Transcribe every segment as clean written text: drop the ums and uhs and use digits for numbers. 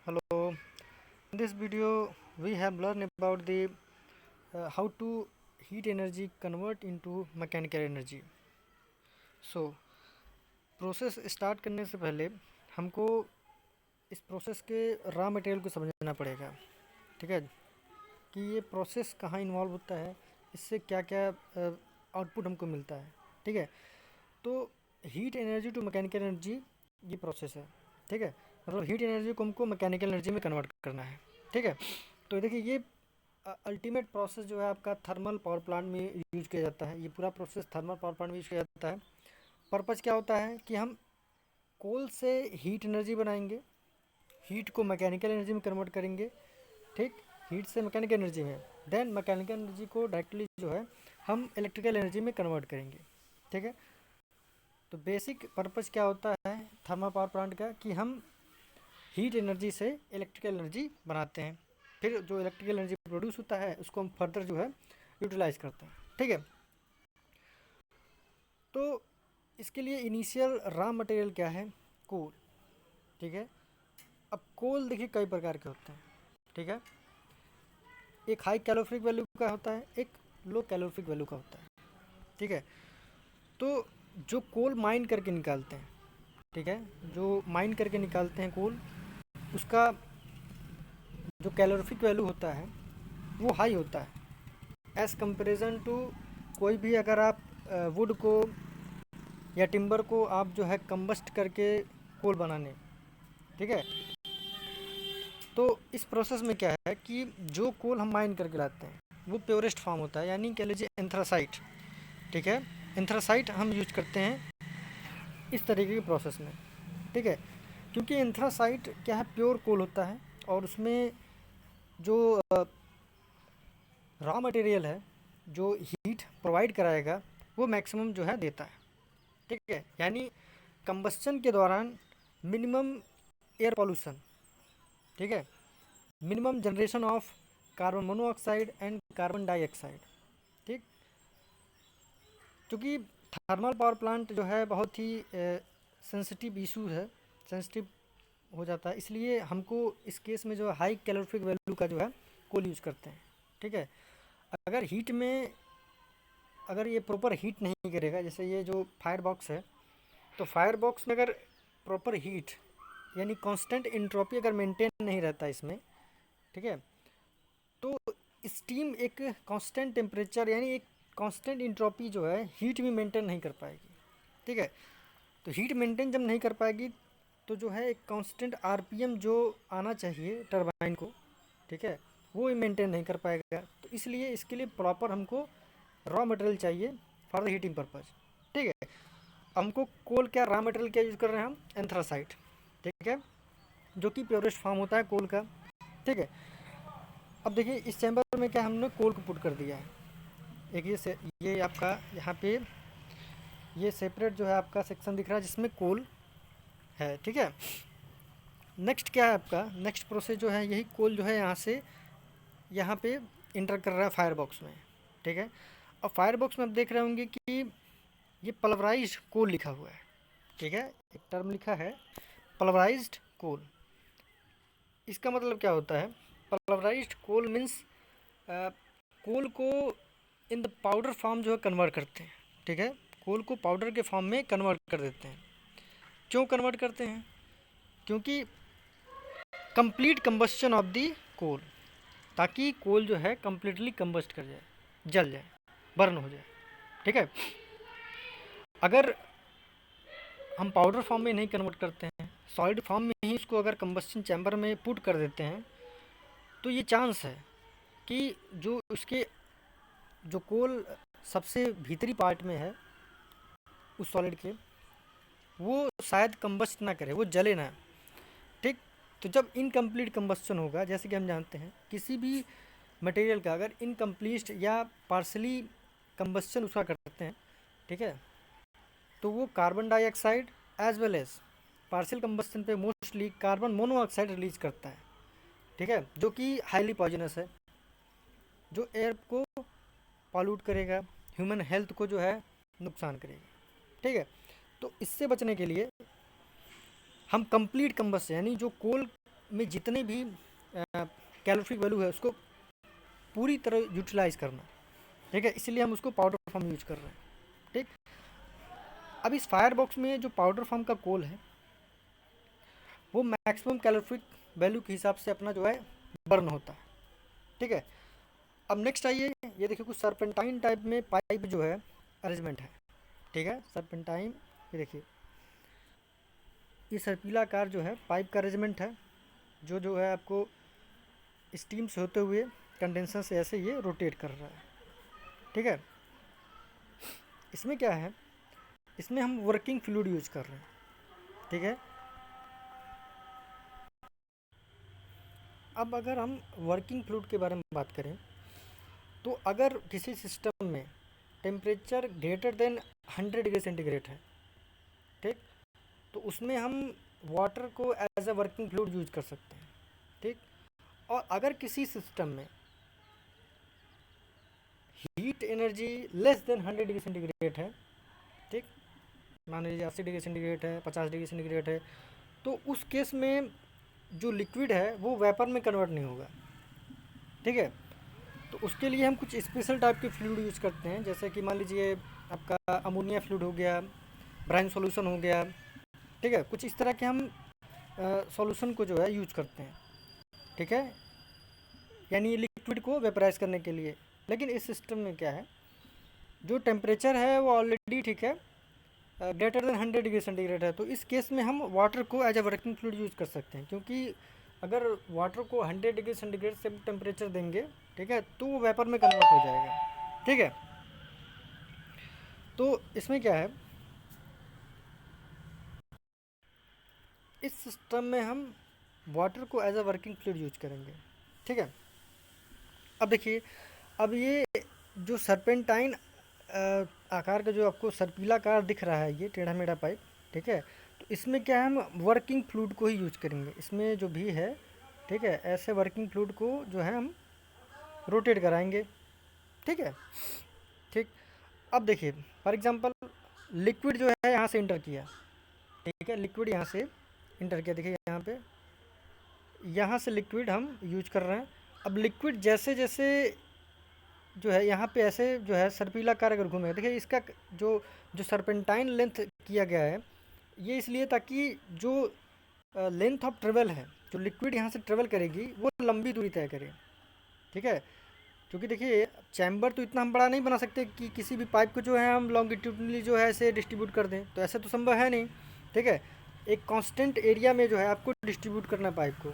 Hello. In this video, we have learned about the how to heat energy convert into mechanical energy. So, process start करने से पहले हमको इस process के raw material को समझना पड़ेगा। ठीक है, कि ये प्रोसेस कहाँ इन्वॉल्व होता है, इससे क्या क्या आउटपुट हमको मिलता है। ठीक है, तो heat energy to mechanical energy ये प्रोसेस है। ठीक है, मतलब हीट एनर्जी को हमको मैकेनिकल एनर्जी में कन्वर्ट करना है। ठीक है, तो देखिए ये अल्टीमेट प्रोसेस जो है आपका थर्मल पावर प्लांट में यूज किया जाता है। ये पूरा प्रोसेस थर्मल पावर प्लांट में यूज किया जाता है। पर्पज़ क्या होता है कि हम कोल से हीट एनर्जी बनाएंगे, हीट को मैकेनिकल एनर्जी में कन्वर्ट करेंगे। ठीक, हीट से मैकेनिकल एनर्जी में, देन मैकेनिकल एनर्जी को डायरेक्टली जो है हम इलेक्ट्रिकल एनर्जी में कन्वर्ट करेंगे। ठीक है, तो बेसिक पर्पज़ क्या होता है थर्मल पावर प्लांट का कि हम हीट एनर्जी से इलेक्ट्रिकल एनर्जी बनाते हैं, फिर जो इलेक्ट्रिकल एनर्जी प्रोड्यूस होता है उसको हम फर्दर जो है यूटिलाइज करते हैं। ठीक है, तो इसके लिए इनिशियल रॉ मटेरियल क्या है? कोल। ठीक है, अब कोल देखिए कई प्रकार के होते हैं। ठीक है, एक हाई कैलोरीफिक वैल्यू का होता है, एक लो कैलोरीफिक वैल्यू का होता है। ठीक है, तो जो कोल माइन करके निकालते हैं, ठीक है, जो माइन करके निकालते हैं कोल, उसका जो कैलोरीफिक वैल्यू होता है वो हाई होता है एज़ कंपेरिजन टू कोई भी अगर आप वुड को या टिम्बर को आप जो है कंबस्ट करके कोल बनाने। ठीक है, तो इस प्रोसेस में क्या है कि जो कोल हम माइन करके लाते हैं वो प्योरेस्ट फॉर्म होता है, यानी कह लीजिए एंथ्रासाइट। ठीक है, एंथ्रासाइट हम यूज करते हैं इस तरीके के प्रोसेस में। ठीक है, क्योंकि एंथ्रासाइट क्या है, प्योर कोल होता है और उसमें जो रॉ मटेरियल है जो हीट प्रोवाइड कराएगा वो मैक्सिमम जो है देता है। ठीक है, यानी कंबस्चन के दौरान मिनिमम एयर पॉल्यूशन। ठीक है, minimum generation of carbon monoxide and carbon dioxide. ठीक, क्योंकि थर्मल पावर प्लांट जो है बहुत ही सेंसिटिव इशू है, सेंसिटिव हो जाता है, इसलिए हमको इस केस में जो हाई कैलोरीफिक वैल्यू का जो है कोल यूज़ करते हैं। ठीक है, अगर हीट में अगर ये प्रॉपर हीट नहीं करेगा, जैसे ये जो फायर बॉक्स है, तो फायर बॉक्स में अगर प्रॉपर हीट यानी कांस्टेंट इंट्रोपी अगर मेंटेन नहीं रहता इसमें, ठीक है, तो स्टीम एक कांस्टेंट टेम्परेचर यानी एक कांस्टेंट इंट्रोपी जो है हीट भी मेंटेन नहीं कर पाएगी। ठीक है, तो हीट मेंटेन जब नहीं कर पाएगी तो जो है एक कांस्टेंट आरपीएम जो आना चाहिए टरबाइन को, ठीक है, वो मेंटेन नहीं कर पाएगा। तो इसलिए इसके लिए प्रॉपर हमको रॉ मटेरियल चाहिए फॉर द हीटिंग पर्पज़। ठीक है, हमको कोल क्या रॉ मटेरियल क्या यूज़ कर रहे हैं हम? एंथ्रासाइट। ठीक है, जो कि प्योरेस्ट फॉर्म होता है कोल का। ठीक है, अब देखिए इस चैम्बर में क्या हमने कोल को पुट कर दिया है। एक ये आपका यहाँ पे ये सेपरेट जो है आपका सेक्शन दिख रहा है जिसमें कोल है। ठीक है, नेक्स्ट क्या है आपका? नेक्स्ट प्रोसेस जो है यही कोल जो है यहाँ से यहाँ पे इंटर कर रहा है फायर बॉक्स में। ठीक है, और फायर बॉक्स में आप देख रहे होंगे कि ये पल्वराइज्ड कोल लिखा हुआ है। ठीक है, एक टर्म लिखा है पल्वराइज्ड कोल। इसका मतलब क्या होता है? पल्वराइज्ड कोल मीन्स कोल को इन द पाउडर फॉर्म जो है कन्वर्ट करते हैं। ठीक है, कोल को पाउडर के फॉर्म में कन्वर्ट कर देते हैं। क्यों कन्वर्ट करते हैं? क्योंकि complete combustion of the coal, ताकि कोल जो है कम्प्लीटली कंबस्ट कर जाए, जल जाए, बर्न हो जाए। ठीक है, अगर हम पाउडर फॉर्म में नहीं कन्वर्ट करते हैं, सॉलिड फॉर्म में ही इसको अगर कंबस्शन चैम्बर में पुट कर देते हैं, तो ये चांस है कि जो उसके जो कोल सबसे भीतरी पार्ट में है उस सॉलिड के, वो शायद कंबस्ट ना करे, वो जले ना। ठीक, तो जब इनकम्प्लीट कंबस्शन होगा, जैसे कि हम जानते हैं किसी भी मटेरियल का अगर इनकम्प्लीट या पार्शली कंबस्शन उसका करते हैं, ठीक है, तो वो carbon dioxide as well as partial combustion पे मोस्टली कार्बन मोनोऑक्साइड रिलीज करता है। ठीक है, जो कि हाईली पॉइजनस है, जो एयर को पॉल्यूट करेगा, ह्यूमन हेल्थ को जो है नुकसान करेगा। ठीक है, तो इससे बचने के लिए हम कंप्लीट कंबस्शन यानी जो कोल में जितने भी कैलोरीफिक वैल्यू है उसको पूरी तरह यूटिलाइज करना, ठीक है, इसलिए हम उसको पाउडर फॉर्म यूज कर रहे हैं, ठीक। अब इस फायर बॉक्स में जो पाउडर फॉर्म का कोल है वो मैक्सिमम कैलोरीफिक वैल्यू के हिसाब से अपना जो है बर्न होता है, ठीक है। अब नेक्स्ट आइए, ये देखिए कुछ सर्पेंटाइन टाइप में पाइप जो है अरेंजमेंट है, ठीक है, सर्पेंटाइन, ये देखिए ये सर्पीला आकार जो है पाइप का अरेंजमेंट है, जो है आपको स्टीम से होते हुए कंडेंसर से ऐसे ये रोटेट कर रहा है, ठीक है। इसमें क्या है, इसमें हम वर्किंग फ्लूइड यूज कर रहे हैं, ठीक है। अब अगर हम वर्किंग फ्लूइड के बारे में बात करें तो अगर किसी सिस्टम में temperature greater than 100 degree centigrade है, ठीक, तो उसमें हम वाटर को as a working fluid use कर सकते हैं, ठीक। और अगर किसी सिस्टम में heat energy less than 100 degree centigrade है, ठीक, मान लीजिए 80 डिग्री सेंटीग्रेड है, 50 डिग्री सेंटीग्रेड है, तो उस केस में जो लिक्विड है वो वेपर में कन्वर्ट नहीं होगा, ठीक है। तो उसके लिए हम कुछ स्पेशल टाइप के फ्लूइड यूज़ करते हैं, जैसे कि मान लीजिए आपका अमोनिया फ्लूइड हो गया, ब्राइन सॉल्यूशन हो गया, ठीक है, कुछ इस तरह के हम सॉल्यूशन को जो है यूज करते हैं, ठीक है, यानी लिक्विड को वेपराइज करने के लिए। लेकिन इस सिस्टम में क्या है, जो टेम्परेचर है वो ऑलरेडी, ठीक है, ग्रेटर देन 100 डिग्री सेंटीग्रेड है, तो इस केस में हम वाटर को as a working fluid use कर सकते हैं, क्योंकि अगर वाटर को 100 डिग्री सेंटीग्रेड से टेम्परेचर देंगे, ठीक है, तो वो वेपर में कन्वर्ट हो जाएगा, ठीक है। तो इसमें क्या है, इस सिस्टम में हम वाटर को as a working fluid use करेंगे, ठीक है। अब देखिए, अब ये जो सर्पेंटाइन आकार का जो आपको सर्पीला आकार दिख रहा है, ये टेढ़ा मेढ़ा पाइप, ठीक है, तो इसमें क्या है, हम वर्किंग फ्लूइड को ही यूज करेंगे इसमें जो भी है, ठीक है, ऐसे वर्किंग फ्लूइड को जो है हम रोटेट कराएंगे, ठीक है, ठीक। अब देखिए फॉर एग्जांपल लिक्विड जो है यहाँ से इंटर किया, ठीक है, लिक्विड यहाँ से इंटर किया, देखिए यहाँ पे, यहाँ से लिक्विड हम यूज कर रहे हैं। अब लिक्विड जैसे जैसे जो है यहाँ पे ऐसे जो है सर्पीला कार अगर घूमेगा, देखिए इसका जो जो सर्पेंटाइन लेंथ किया गया है ये इसलिए ताकि जो लेंथ ऑफ ट्रेवल है, जो लिक्विड यहाँ से ट्रेवल करेगी वो लंबी दूरी तय करे, ठीक है। क्योंकि देखिए चैम्बर तो इतना हम बड़ा नहीं बना सकते कि किसी भी पाइप को जो है हम लॉन्गिट्यूडनली जो है ऐसे डिस्ट्रीब्यूट कर दें, तो ऐसा तो संभव है नहीं, ठीक है। एक कांस्टेंट एरिया में जो है आपको डिस्ट्रीब्यूट करना है पाइप को,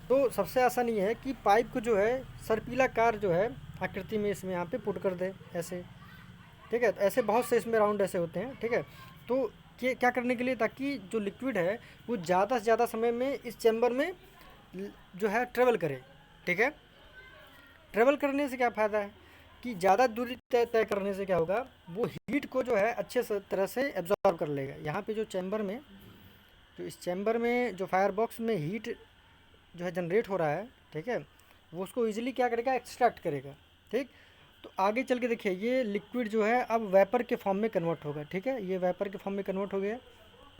तो सबसे आसान ये है कि पाइप को जो है सर्पीला कार जो है आकृति में इसमें यहाँ पे पुट कर दे ऐसे, ठीक है। तो ऐसे बहुत से इसमें राउंड ऐसे होते हैं, ठीक है। तो क्या करने के लिए, ताकि जो लिक्विड है वो ज़्यादा से ज़्यादा समय में इस चैम्बर में जो है ट्रेवल करे, ठीक है। ट्रेवल करने से क्या फ़ायदा है कि ज़्यादा दूरी तय तय करने से क्या होगा, वो हीट को जो है अच्छे से तरह से एब्जॉर्ब कर लेगा। यहाँ पे जो चैम्बर में, जो इस चैम्बर में जो फायर बॉक्स में हीट जो है जनरेट हो रहा है, ठीक है, वो उसको इजीली क्या करेगा, एक्सट्रैक्ट करेगा, ठीक। तो आगे चल के देखिए ये लिक्विड जो है अब वेपर के फॉर्म में कन्वर्ट होगा, ठीक है, ये वेपर के फॉर्म में कन्वर्ट हो गया,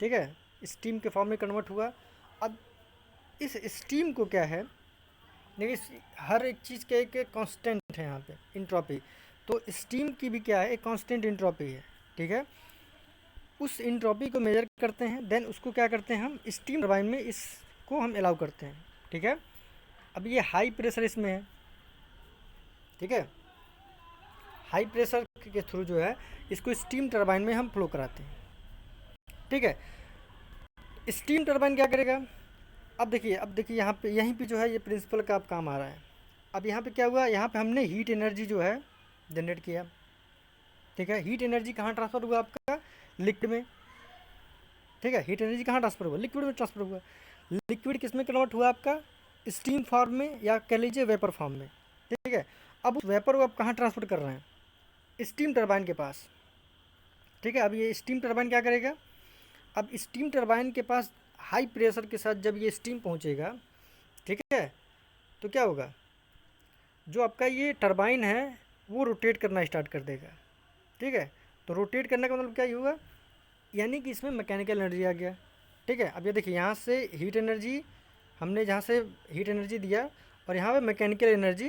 ठीक है, स्टीम के फॉर्म में कन्वर्ट हुआ। अब इस स्टीम को क्या है, देखिए हर एक चीज़ का एक कांस्टेंट है यहाँ पे इंट्रोपी, तो स्टीम की भी क्या है, एक कांस्टेंट इंट्रोपी है, ठीक है। उस इंट्रोपी को मेजर करते हैं, देन उसको क्या करते हैं हम स्टीम टरबाइन में इसको हम अलाउ करते हैं, ठीक है। अब ये हाई प्रेशर इसमें है, ठीक है, हाई प्रेशर के थ्रू जो है इसको स्टीम टरबाइन में हम फ्लो कराते हैं, ठीक है। स्टीम टरबाइन क्या करेगा, अब देखिए यहाँ पे, यहीं पे जो है ये प्रिंसिपल का अब काम आ रहा है। अब यहाँ पे क्या हुआ, यहाँ पे हमने हीट एनर्जी जो है जनरेट किया, ठीक है। हीट एनर्जी कहाँ ट्रांसफ़र हुआ, आपका लिक्विड में, ठीक है। हीट एनर्जी कहाँ ट्रांसफ़र हुआ, लिक्विड में ट्रांसफ़र हुआ। लिक्विड किस में कन्वर्ट हुआ, आपका स्टीम फॉर्म में या कह लीजिए वेपर फॉर्म में, ठीक है। अब उस वेपर को आप कहाँ ट्रांसफ़र कर रहे हैं, स्टीम टरबाइन के पास, ठीक है। अब ये स्टीम टरबाइन क्या करेगा, अब स्टीम टरबाइन के पास हाई प्रेशर के साथ जब ये स्टीम पहुंचेगा, ठीक है, तो क्या होगा, जो आपका ये टरबाइन है वो रोटेट करना स्टार्ट कर देगा, ठीक है। तो रोटेट करने का मतलब क्या ही होगा, यानी कि इसमें मैकेनिकल एनर्जी आ गया, ठीक है। अब ये देखिए यहाँ से हीट एनर्जी हमने जहाँ से हीट एनर्जी दिया और यहाँ पे मैकेनिकल एनर्जी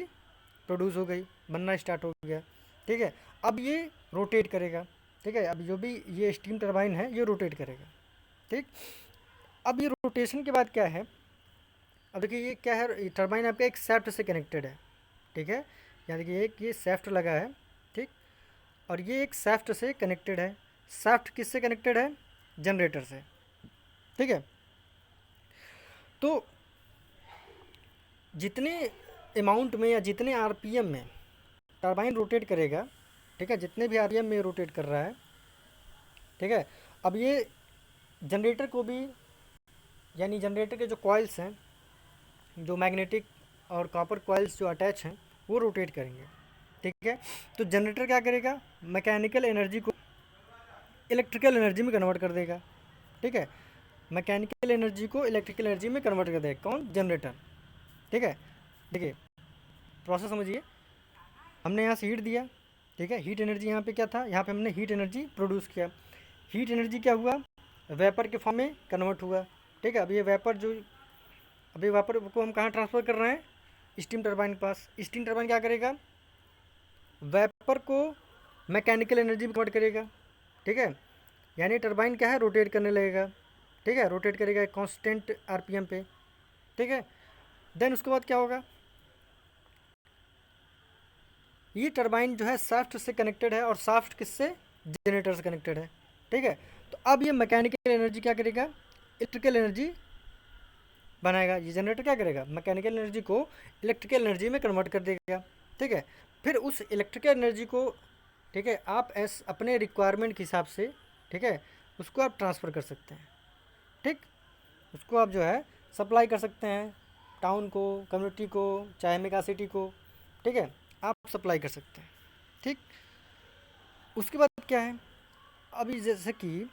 प्रोड्यूस हो गई, बनना स्टार्ट हो गया। ठीक है, अब ये रोटेट करेगा। ठीक है, अब जो भी ये स्टीम टरबाइन है ये रोटेट करेगा। ठीक, अब ये रोटेशन के बाद क्या है, अब देखिए ये क्या है, टरबाइन आपका एक सैफ्ट से कनेक्टेड है। ठीक है, यहाँ देखिए एक ये सैफ्ट लगा है। ठीक, और ये एक सैफ्ट से कनेक्टेड है। सैफ्ट किससे कनेक्टेड है? जनरेटर से। ठीक है, तो जितने अमाउंट में या जितने आरपीएम में टरबाइन रोटेट करेगा, ठीक है, जितने भी आरपीएम में रोटेट कर रहा है, ठीक है, अब ये जनरेटर को भी, यानी जनरेटर के जो कॉइल्स हैं, जो मैग्नेटिक और कॉपर कॉइल्स जो अटैच हैं वो रोटेट करेंगे। ठीक है, तो जनरेटर क्या करेगा? मैकेनिकल एनर्जी को इलेक्ट्रिकल एनर्जी में कन्वर्ट कर देगा। ठीक है, मैकेनिकल एनर्जी को इलेक्ट्रिकल एनर्जी में कन्वर्ट कर देगा कौन? जनरेटर। ठीक है, देखिए प्रोसेस समझिए, हमने यहाँ से हीट दिया। ठीक है, हीट एनर्जी यहाँ पे क्या था? यहाँ पे हमने हीट एनर्जी प्रोड्यूस किया। हीट एनर्जी क्या हुआ? वेपर के फॉर्म में कन्वर्ट हुआ। ठीक है, अब ये वेपर जो, अभी वेपर को हम कहाँ ट्रांसफ़र कर रहे हैं? स्टीम टरबाइन के पास। स्टीम टरबाइन क्या करेगा? वेपर को मैकेनिकल एनर्जी में कन्वर्ट करेगा। ठीक है, यानी टरबाइन क्या है? रोटेट करने लगेगा। ठीक है, रोटेट करेगा कांस्टेंट आरपीएम पे। ठीक है, देन उसके बाद क्या होगा? ये टरबाइन जो है शाफ्ट से कनेक्टेड है और शाफ्ट किससे? जनरेटर से कनेक्टेड है। ठीक है, तो अब ये मैकेनिकल एनर्जी क्या करेगा? इलेक्ट्रिकल एनर्जी बनाएगा। ये जनरेटर क्या करेगा? मैकेनिकल एनर्जी को इलेक्ट्रिकल एनर्जी में कन्वर्ट कर देगा। ठीक है, फिर उस इलेक्ट्रिकल एनर्जी को, ठीक है, आप अपने रिक्वायरमेंट के हिसाब से, ठीक है, उसको आप ट्रांसफ़र कर सकते हैं। ठीक, उसको आप जो है सप्लाई कर सकते हैं टाउन को, कम्युनिटी को, चाहे मेगा सिटी को। ठीक है, आप सप्लाई कर सकते हैं। ठीक, उसके बाद क्या है? अभी जैसे कि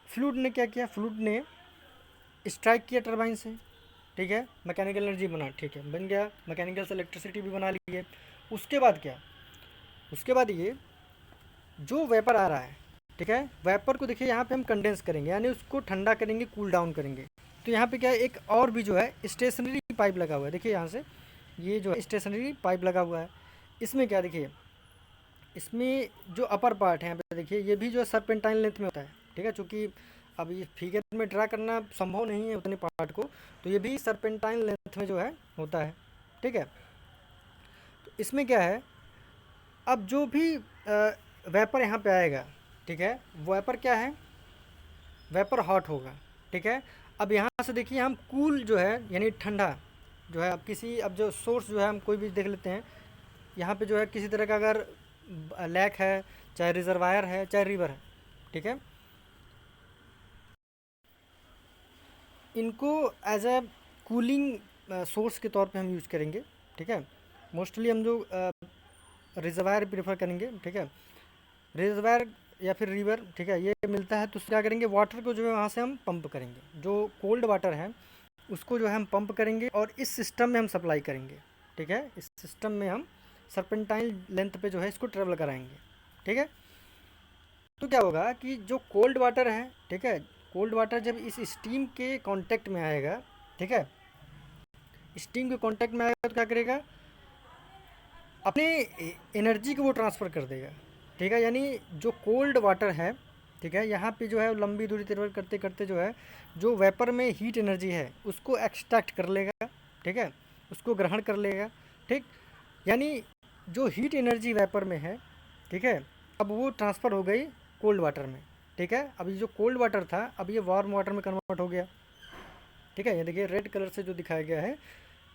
फ्लूइड ने क्या किया? फ्लूइड ने स्ट्राइक किया टरबाइन से। ठीक है, मैकेनिकल एनर्जी बना, ठीक है, बन गया, मैकेनिकल से इलेक्ट्रिसिटी भी बना ली है। उसके बाद क्या? उसके बाद ये जो वेपर आ रहा है, ठीक है, वेपर को देखिए यहाँ पे हम कंडेंस करेंगे, यानी उसको ठंडा करेंगे, कूल डाउन करेंगे। तो यहाँ पे क्या है? एक और भी जो है स्टेशनरी पाइप लगा हुआ है। देखिए यहाँ से ये जो है स्टेशनरी पाइप लगा हुआ है। इसमें क्या, देखिए इसमें जो अपर पार्ट है यहाँ पे देखिए, ये भी जो है सर्पेंटाइन लेंथ में होता है। ठीक है, चूँकि अब ये फिगर में ड्रा करना संभव नहीं है उतने पार्ट को, तो ये भी सर्पेंटाइन लेंथ में जो है होता है। ठीक है, तो इसमें क्या है? अब जो भी वेपर यहाँ पे आएगा, ठीक है, वेपर क्या है? वेपर हॉट होगा। ठीक है, अब यहाँ से देखिए हम कूल जो है, यानी ठंडा जो है, अब किसी, अब जो सोर्स जो है हम कोई भी देख लेते हैं, यहाँ पे जो है किसी तरह का अगर लेक है, चाहे रिजर्वायर है, चाहे रिवर है, ठीक है, इनको एज ए कूलिंग सोर्स के तौर पे हम यूज़ करेंगे। ठीक है, मोस्टली हम जो रिजर्वायर प्रेफर करेंगे। ठीक है, रिजर्वायर या फिर रिवर, ठीक है, ये मिलता है तो क्या करेंगे? वाटर को जो है वहाँ से हम पंप करेंगे, जो कोल्ड वाटर है उसको जो है हम पंप करेंगे और इस सिस्टम में हम सप्लाई करेंगे। ठीक है, इस सिस्टम में हम सर्पेंटाइन लेंथ पे जो है इसको ट्रेवल कराएंगे। ठीक है, तो क्या होगा कि जो कोल्ड वाटर है, ठीक है, कोल्ड वाटर जब इस स्टीम के कांटेक्ट में आएगा, ठीक है, स्टीम के कांटेक्ट में आएगा तो क्या करेगा? अपने एनर्जी को वो ट्रांसफ़र कर देगा। ठीक है, यानी जो कोल्ड वाटर है, ठीक है, यहाँ पे जो है लंबी दूरी ट्रेवल करते करते जो है जो वेपर में हीट एनर्जी है उसको एक्सट्रैक्ट कर लेगा। ठीक है, उसको ग्रहण कर लेगा। ठीक, यानी जो हीट एनर्जी वेपर में है, ठीक है, अब वो ट्रांसफ़र हो गई कोल्ड वाटर में। ठीक है, अब ये जो कोल्ड वाटर था अब ये वार्म वाटर में कन्वर्ट हो गया। ठीक है, ये देखिए रेड कलर से जो दिखाया गया है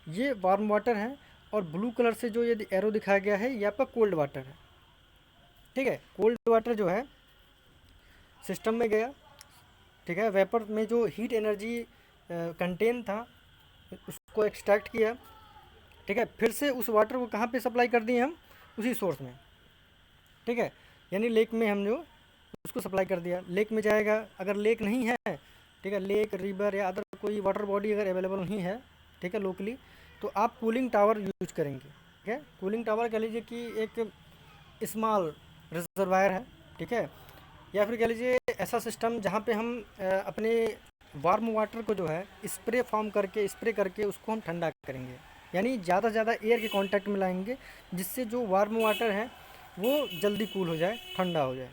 ये वार्म वाटर है, और ब्लू कलर से जो ये एरो दिखाया गया है ये आपका कोल्ड वाटर है। ठीक है, कोल्ड वाटर जो है सिस्टम में गया। ठीक है, वेपर में जो हीट एनर्जी कंटेन था उसको एक्सट्रैक्ट किया। ठीक है, फिर से उस वाटर को कहाँ पे सप्लाई कर दिए हम? उसी सोर्स में। ठीक है, यानी लेक में हम जो उसको सप्लाई कर दिया, लेक में जाएगा। अगर लेक नहीं है, ठीक है, लेक, रिवर या अदर कोई वाटर बॉडी अगर अवेलेबल नहीं है, ठीक है, लोकली, तो आप कूलिंग टावर यूज करेंगे। ठीक है, कूलिंग टावर कह लीजिए कि एक स्मॉल रिजर्वायर है। ठीक है, या फिर कह लीजिए ऐसा सिस्टम जहाँ पे हम अपने वार्म वाटर को जो है स्प्रे करके उसको हम ठंडा करेंगे, यानी ज़्यादा से ज़्यादा एयर के कांटेक्ट में लाएंगे, जिससे जो वार्म वाटर है वो जल्दी कूल हो जाए, ठंडा हो जाए।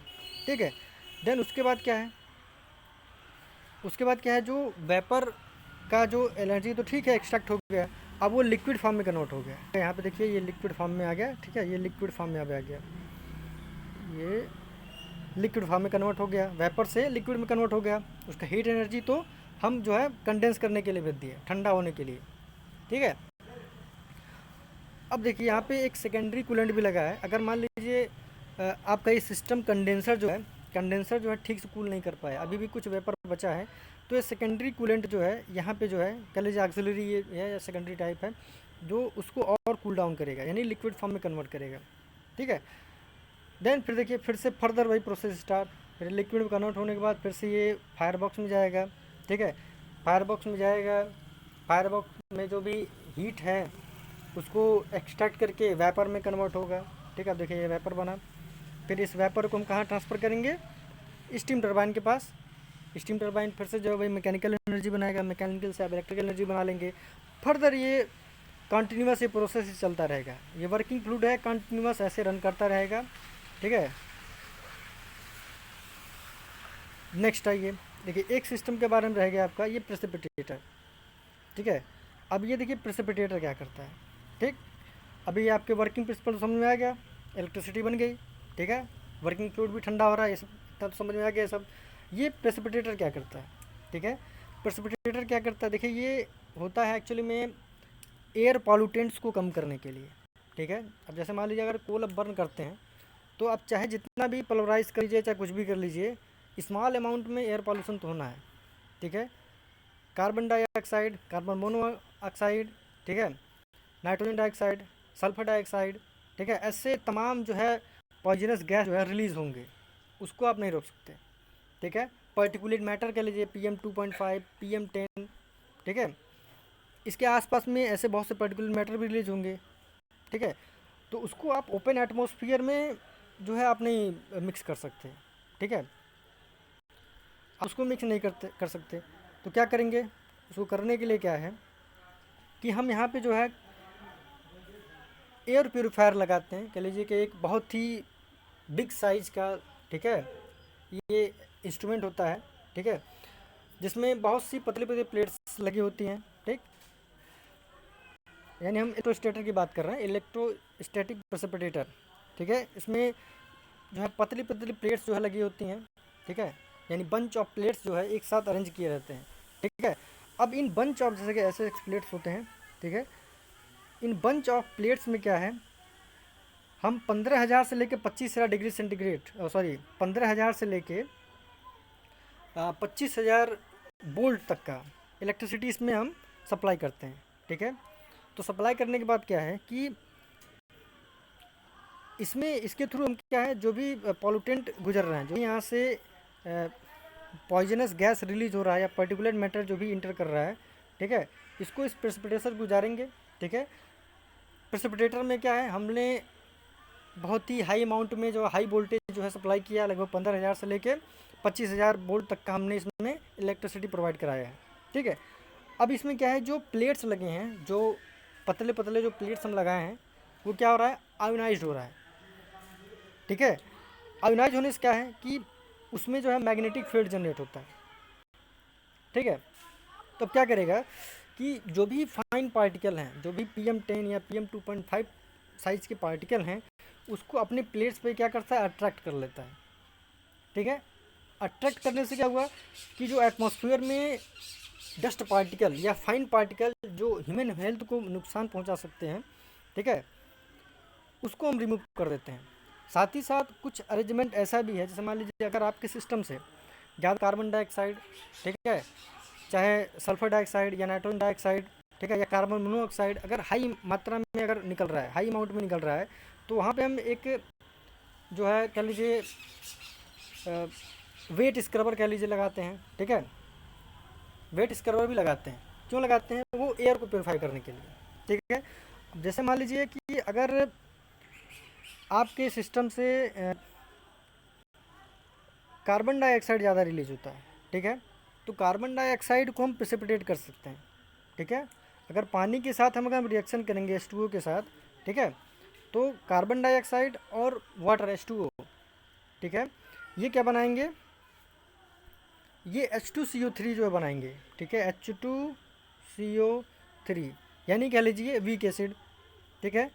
ठीक है। देन उसके बाद क्या है, जो वेपर का जो एनर्जी तो ठीक है एक्सट्रैक्ट हो गया, अब वो लिक्विड फॉर्म में कन्वर्ट हो गया। यहाँ पे देखिए ये लिक्विड फॉर्म में आ गया। ठीक है, ये लिक्विड फॉर्म में आ गया, ये लिक्विड फॉर्म में कन्वर्ट हो गया, वेपर से लिक्विड में कन्वर्ट हो गया। उसका हीट एनर्जी तो हम जो है कंडेंस करने के लिए भेज दिए, ठंडा होने के लिए। ठीक है। अब देखिए यहाँ पे एक सेकेंडरी कूलेंट भी लगा है। अगर मान लीजिए आपका ये सिस्टम कंडेंसर जो है ठीक से कूल नहीं कर पाया, अभी भी कुछ वेपर बचा है, तो ये सेकेंडरी कूलेंट जो है यहाँ पे जो है कह लीजिए ऑक्सिलरी ये है या सेकेंडरी टाइप है, जो उसको और कूल डाउन करेगा, यानी लिक्विड फॉर्म में कन्वर्ट करेगा। ठीक है। देन फिर देखिए फिर से फर्दर वही प्रोसेस स्टार्ट, फिर लिक्विड में कन्वर्ट होने के बाद फिर से ये फायर बॉक्स में जाएगा। ठीक है, फायर बॉक्स में जाएगा, फायर बॉक्स में जो भी हीट है उसको एक्सट्रैक्ट करके वेपर में कन्वर्ट होगा। ठीक है, अब देखिए ये वेपर बना, फिर इस वेपर को हम कहाँ ट्रांसफ़र करेंगे, स्टीम टरबाइन के पास। स्टीम टरबाइन फिर से जो है वही मैकेनिकल एनर्जी बनाएगा, मैकेनिकल से आप इलेक्ट्रिकल एनर्जी बना लेंगे। फर्दर ये कंटिन्यूस ये प्रोसेस चलता रहेगा, ये वर्किंग फ्लूइड है, कंटिन्यूस ऐसे रन करता रहेगा। ठीक है। नेक्स्ट आइए, देखिए एक सिस्टम के बारे में रह गया आपका ये प्रेसिपिटेटर। ठीक है, अब ये देखिए प्रेसिपिटेटर क्या करता है। ठीक, अभी आपके वर्किंग प्रिंसिपल समझ में आ गया, इलेक्ट्रिसिटी बन गई। ठीक है, वर्किंग फ्लूइड भी ठंडा हो रहा है, ये सब तब समझ में आ गया सब। ये प्रेसिपिटेटर क्या करता है। ठीक है, प्रेसिपिटेटर क्या करता है, देखिए ये होता है एक्चुअली में एयर पॉल्यूटेंट्स को कम करने के लिए। ठीक है, अब जैसे मान लीजिए अगर कोल अब बर्न करते हैं तो आप चाहे जितना भी पल्वराइज कर लीजिए, चाहे कुछ भी कर लीजिए, स्मॉल अमाउंट में एयर पॉल्यूशन तो होना है। ठीक है, कार्बन डाइऑक्साइड, कार्बन मोनोऑक्साइड, ठीक है, नाइट्रोजन डाइऑक्साइड, सल्फर डाइऑक्साइड, ठीक है, ऐसे तमाम जो है पॉइजनस गैस जो है रिलीज़ होंगे, उसको आप नहीं रोक सकते। ठीक है, पर्टिकुलेट मैटर कह लीजिए PM2.5, PM10, ठीक है, इसके आसपास में ऐसे बहुत से पर्टिकुलेट मैटर भी रिलीज होंगे। ठीक है, तो उसको आप ओपन एटमॉस्फेयर में जो है आप नहीं मिक्स कर सकते। ठीक है, आप उसको मिक्स नहीं कर सकते, तो क्या करेंगे, उसको करने के लिए क्या है कि हम यहाँ पे जो है एयर प्योरीफायर लगाते हैं, कह लीजिए कि एक बहुत ही बिग साइज़ का, ठीक है, ये इंस्ट्रूमेंट होता है। ठीक है, जिसमें बहुत सी पतली पतली प्लेट्स लगी होती हैं। ठीक, यानी हम इलेक्ट्रोस्टैटर की बात कर रहे हैं, इलेक्ट्रोस्टैटिक प्रेसिपिटेटर। ठीक है, इसमें जो है पतली पतली प्लेट्स जो है लगी होती हैं। ठीक है, यानी बंच ऑफ प्लेट्स जो है एक साथ अरेंज किए रहते हैं। ठीक है, अब इन बंच ऑफ जैसे कि ऐसे प्लेट्स होते हैं। ठीक है, इन बंच ऑफ प्लेट्स में क्या है, हम 15,000 से लेकर 25,000 डिग्री सेंटीग्रेड, सॉरी 15,000 से लेके 25,000 वोल्ट तक का इलेक्ट्रिसिटी इसमें हम सप्लाई करते हैं। ठीक है, तो सप्लाई करने के बाद क्या है कि इसमें इसके थ्रू हम क्या है, जो भी पॉल्यूटेंट गुजर रहे हैं, जो यहाँ से पॉइजनस गैस रिलीज हो रहा है या पर्टिकुलर मैटर जो भी इंटर कर रहा है, ठीक है, इसको इस प्रेसिपिटेटर गुजारेंगे। ठीक है, प्रेसिपिटेटर में क्या है, हमने बहुत ही हाई अमाउंट में जो हाई वोल्टेज जो है सप्लाई किया, लगभग 15,000 से लेके 25,000 वोल्ट तक का हमने इसमें इलेक्ट्रिसिटी प्रोवाइड कराया है। ठीक है, अब इसमें क्या है, जो प्लेट्स लगे हैं, जो पतले पतले जो प्लेट्स हम लगाए हैं, वो क्या हो रहा है, आयोनाइज्ड हो रहा है। ठीक है, आयोनाइज होने से क्या है कि उसमें जो है मैग्नेटिक फील्ड जनरेट होता है। ठीक है, तो क्या करेगा कि जो भी फाइन पार्टिकल हैं, जो भी PM10 या PM2.5 साइज़ के पार्टिकल हैं, उसको अपने प्लेट्स पे क्या करता है, अट्रैक्ट कर लेता है। ठीक है, अट्रैक्ट करने से क्या हुआ कि जो एटमॉस्फेयर में डस्ट पार्टिकल या फाइन पार्टिकल जो ह्यूमन हेल्थ को नुकसान पहुंचा सकते हैं, ठीक है, उसको हम रिमूव कर देते हैं। साथ ही साथ कुछ अरेंजमेंट ऐसा भी है, जैसे मान लीजिए अगर आपके सिस्टम से ज़्यादा कार्बन डाइऑक्साइड, ठीक है, चाहे सल्फर डाइऑक्साइड या नाइट्रोजन डाइऑक्साइड, ठीक है, या कार्बन मोनोऑक्साइड अगर हाई मात्रा में अगर निकल रहा है, हाई अमाउंट में निकल रहा है, तो वहाँ पे हम एक जो है कह लीजिए वेट स्क्रबर कह लीजिए लगाते हैं। ठीक है, वेट स्क्रबर भी लगाते हैं, क्यों लगाते हैं, वो एयर को प्योरीफाई करने के लिए। ठीक है, जैसे मान लीजिए कि अगर आपके सिस्टम से कार्बन डाइऑक्साइड ज़्यादा रिलीज होता है, ठीक है, तो कार्बन डाइऑक्साइड को हम प्रेसिपिटेट कर सकते हैं, ठीक है। अगर पानी के साथ हम अगर रिएक्शन करेंगे H2O के साथ, ठीक है, तो कार्बन डाइऑक्साइड और वाटर H2O, ठीक है, ये क्या बनाएंगे, ये H2CO3 जो है बनाएंगे, ठीक है, H2CO3, यानी कह लीजिए वीक एसिड, ठीक है।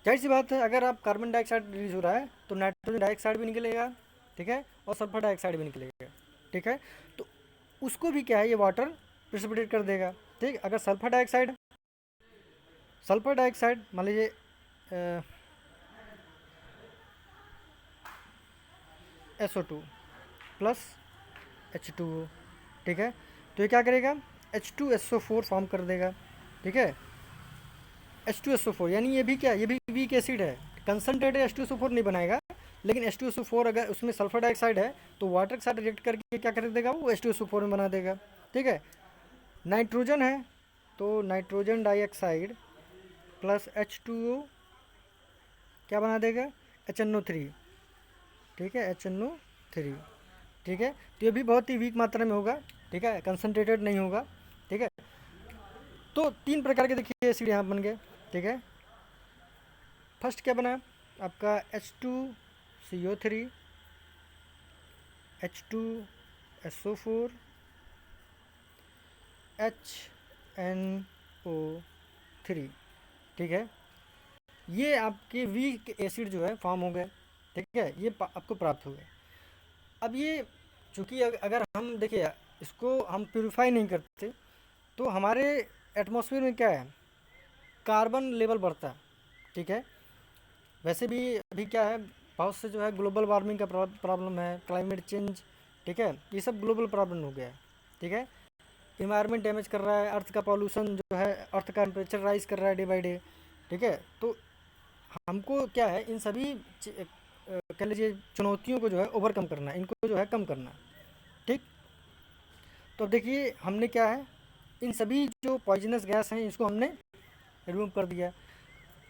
जाहिर सी बात है, अगर आप कार्बन डाइऑक्साइड रिलीज हो रहा है तो नाइट्रोजन डाइऑक्साइड भी निकलेगा, ठीक है, और सल्फर डाइऑक्साइड भी निकलेगा, ठीक है। तो उसको भी क्या है, ये वाटर प्रेसिपिटेट कर देगा, ठीक। अगर सल्फर डाइऑक्साइड मान लीजिए SO2 प्लस H2O, ठीक है, तो ये क्या करेगा, H2SO4 फॉर्म कर देगा, ठीक है, H2SO4, यानी ये भी क्या, ये भी वीक एसिड है, कंसनट्रेटेड H2SO4 नहीं बनाएगा, लेकिन H2SO4 अगर उसमें सल्फर डाइऑक्साइड है तो वाटर के साथ रिएक्ट करके क्या कर देगा, वो H2SO4 में बना देगा, ठीक है। नाइट्रोजन है तो नाइट्रोजन डाइऑक्साइड प्लस H2O क्या बना देगा, HNO3, ठीक है, HNO3, ठीक है। तो ये भी बहुत ही वीक मात्रा में होगा, ठीक है, कंसनट्रेटेड नहीं होगा, ठीक है। तो 3 प्रकार के देखिए एसिड यहाँ बन गए, ठीक है। फर्स्ट क्या बना आपका H2CO3, H2SO4, HNO3, ठीक है। ये आपके वीक एसिड जो है फॉर्म हो गए, ठीक है, ये आपको प्राप्त हो गए। अब ये चूँकि अगर हम देखिए इसको हम प्यूरिफाई नहीं करते तो हमारे एटमॉस्फेयर में क्या है, कार्बन लेवल बढ़ता है, ठीक है। वैसे भी अभी क्या है, बहुत से जो है ग्लोबल वार्मिंग का प्रॉब्लम है, क्लाइमेट चेंज, ठीक है, ये सब ग्लोबल प्रॉब्लम हो गया है, ठीक है। इन्वायरमेंट डैमेज कर रहा है, अर्थ का पॉल्यूशन जो है, अर्थ का टेम्परेचर राइज कर रहा है डे बाई डे, ठीक है। तो हमको क्या है, इन सभी कह लीजिए चुनौतियों को जो है ओवरकम करना है, इनको जो है कम करना है, ठीक। तो अब देखिए हमने क्या है, इन सभी जो पॉइजनस गैस हैं इसको हमने रिमूव कर दिया।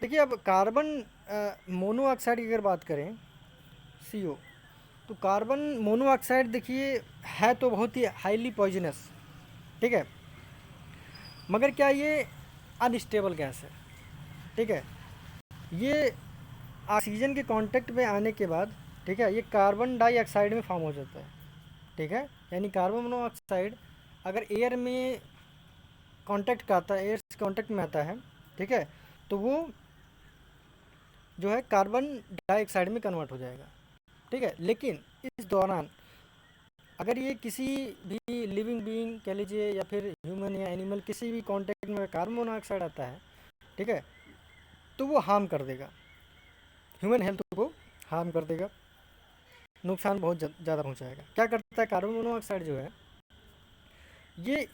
देखिए अब कार्बन मोनोऑक्साइड की अगर बात करें CO, तो कार्बन मोनोऑक्साइड देखिए है तो बहुत ही हाईली पॉइजनस, ठीक है, मगर क्या ये अनस्टेबल गैस है, ठीक है। ये ऑक्सीजन के कांटेक्ट में आने के बाद, ठीक है, ये कार्बन डाइऑक्साइड में फॉर्म हो जाता है, ठीक है। यानी कार्बन मोनोऑक्साइड अगर एयर में कांटेक्ट का आता है, एयर से कांटेक्ट में आता है, ठीक है, तो वो जो है कार्बन डाइऑक्साइड में कन्वर्ट हो जाएगा, ठीक है। लेकिन इस दौरान अगर ये किसी भी लिविंग बीइंग कह लीजिए या फिर ह्यूमन या एनिमल किसी भी कांटेक्ट में कार्बन मोनोऑक्साइड आता है, ठीक है, तो वो हार्म कर देगा, ह्यूमन हेल्थ को हार्म कर देगा, नुकसान बहुत ज़्यादा पहुंचाएगा। क्या करता है कार्बन मोनोऑक्साइड जो है, ये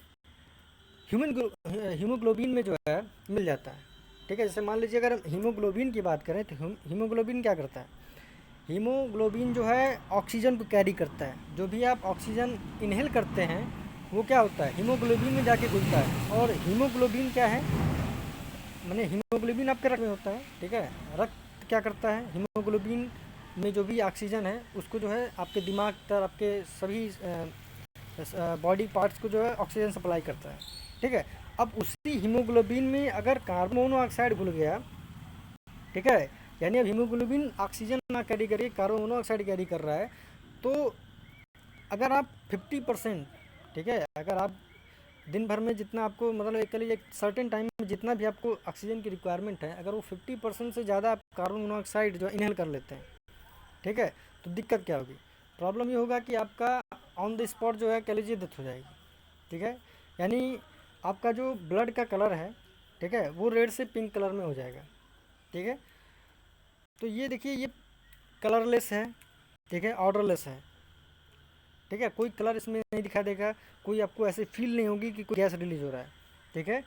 हीमोग्लोबिन में जो है मिल जाता है, ठीक है। जैसे मान लीजिए अगर हम हीमोग्लोबिन की बात करें तो हीमोग्लोबिन क्या करता है, हीमोग्लोबिन जो है ऑक्सीजन को कैरी करता है, जो भी आप ऑक्सीजन इनहेल करते हैं वो क्या होता है, हीमोग्लोबिन में जाके घुलता है। और हीमोग्लोबिन क्या है, माने हीमोग्लोबिन आपके रक्त में होता है, ठीक है। रक्त क्या करता है, हीमोग्लोबिन में जो भी ऑक्सीजन है उसको जो है आपके दिमाग तक, आपके सभी बॉडी पार्ट्स को जो है ऑक्सीजन सप्लाई करता है, ठीक है। अब उसी हीमोग्लोबिन में अगर कार्बन मोनोऑक्साइड घुल गया, ठीक है, यानी अब हीमोग्लोबिन ऑक्सीजन ना कैरी करके कार्बन मोनोऑक्साइड कैरी कर रहा है, तो अगर आप 50%, ठीक है, अगर आप दिन भर में जितना आपको मतलब एक लीजिए एक सर्टेन टाइम में जितना भी आपको ऑक्सीजन की रिक्वायरमेंट है, अगर वो 50% से ज़्यादा आप कार्बन मोनोऑक्साइड जो इनहेल कर लेते हैं, ठीक है, तो दिक्कत क्या होगी, प्रॉब्लम ये होगा कि आपका ऑन द स्पॉट जो है कह लीजिए डेथ हो जाएगी, ठीक है। यानी आपका जो ब्लड का कलर है, ठीक है, वो रेड से पिंक कलर में हो जाएगा, ठीक है। तो ये देखिए ये कलरलेस है, ठीक है, ऑर्डरलेस है, ठीक है, कोई कलर इसमें नहीं दिखा देगा, कोई आपको ऐसे फील नहीं होगी कि कोई गैस रिलीज हो रहा है, ठीक है।